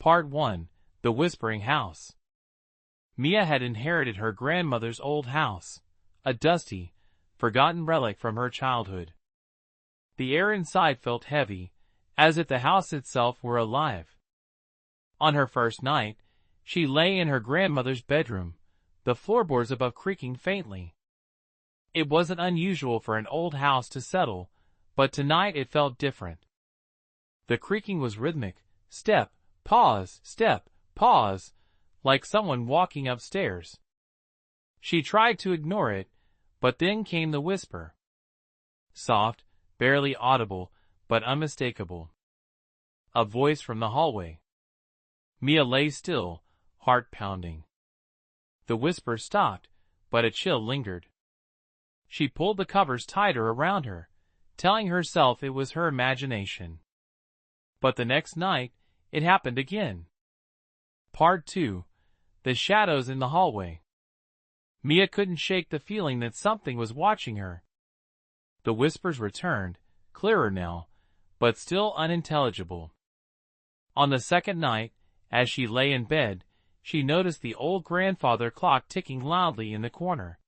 Part 1. The Whispering House. Mia had inherited her grandmother's old house, a dusty, forgotten relic from her childhood. The air inside felt heavy, as if the house itself were alive. On her first night, she lay in her grandmother's bedroom, the floorboards above creaking faintly. It wasn't unusual for an old house to settle, but tonight it felt different. The creaking was rhythmic, step, pause, like someone walking upstairs. She tried to ignore it, but then came the whisper. Soft, barely audible, but unmistakable. A voice from the hallway. Mia lay still, heart pounding. The whisper stopped, but a chill lingered. She pulled the covers tighter around her, telling herself it was her imagination. But the next night, it happened again. Part 2. The Shadows in the Hallway. Mia couldn't shake the feeling that something was watching her. The whispers returned, clearer now, but still unintelligible. On the second night, as she lay in bed, she noticed the old grandfather clock ticking loudly in the corner.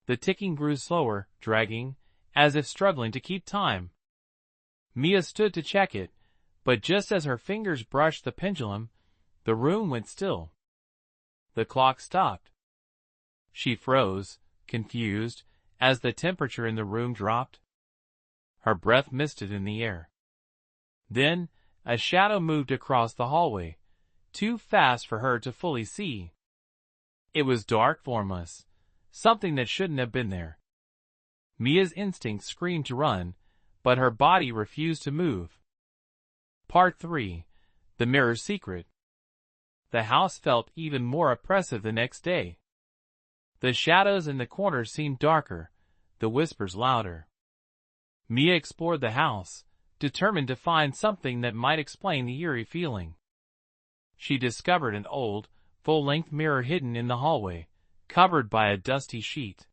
The ticking grew slower, dragging, as if struggling to keep time. Mia stood to check it, but just as her fingers brushed the pendulum, the room went still. The clock stopped. She froze, confused, as the temperature in the room dropped. Her breath misted in the air. Then, a shadow moved across the hallway, too fast for her to fully see. It was dark, formless, something that shouldn't have been there. Mia's instinct screamed to run, but her body refused to move. Part 3. The Mirror's Secret. The house felt even more oppressive the next day. The shadows in the corners seemed darker, the whispers louder. Mia explored the house, determined to find something that might explain the eerie feeling. She discovered an old, full-length mirror hidden in the hallway, covered by a dusty sheet.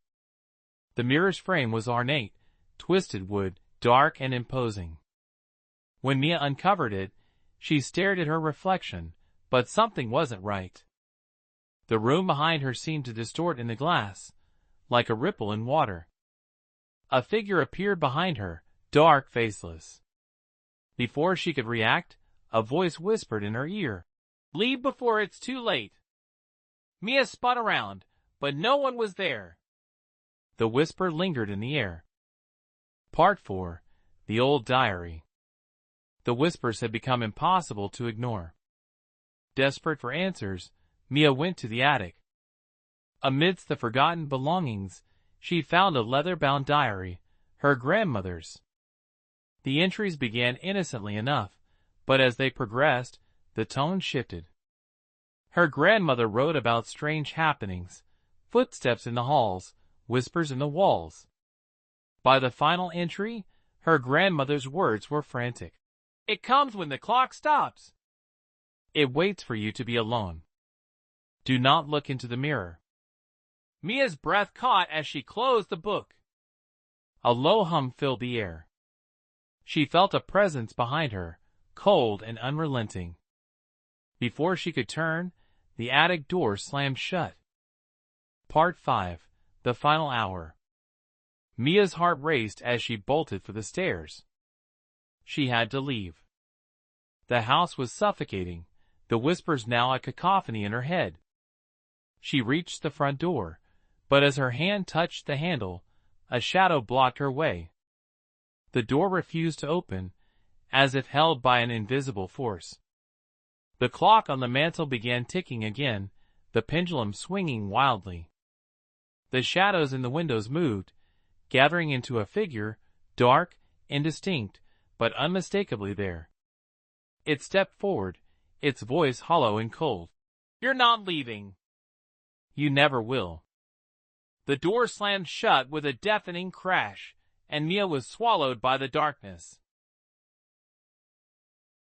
The mirror's frame was ornate, twisted wood, dark and imposing. When Mia uncovered it, she stared at her reflection, but something wasn't right. The room behind her seemed to distort in the glass, like a ripple in water. A figure appeared behind her, dark, faceless. Before she could react, a voice whispered in her ear, "Leave before it's too late." Mia spun around, but no one was there. The whisper lingered in the air. Part 4. The Old Diary. The whispers had become impossible to ignore. Desperate for answers, Mia went to the attic. Amidst the forgotten belongings, she found a leather-bound diary, her grandmother's. The entries began innocently enough, but as they progressed, the tone shifted. Her grandmother wrote about strange happenings, footsteps in the halls, whispers in the walls. By the final entry, her grandmother's words were frantic. "It comes when the clock stops. It waits for you to be alone. Do not look into the mirror." Mia's breath caught as she closed the book. A low hum filled the air. She felt a presence behind her, cold and unrelenting. Before she could turn, the attic door slammed shut. Part 5. The Final Hour. Mia's heart raced as she bolted for the stairs. She had to leave. The house was suffocating, the whispers now a cacophony in her head. She reached the front door, but as her hand touched the handle, a shadow blocked her way. The door refused to open, as if held by an invisible force. The clock on the mantel began ticking again, the pendulum swinging wildly. The shadows in the windows moved, gathering into a figure, dark, indistinct, but unmistakably there. It stepped forward, its voice hollow and cold. "You're not leaving. You never will." The door slammed shut with a deafening crash, and Mia was swallowed by the darkness.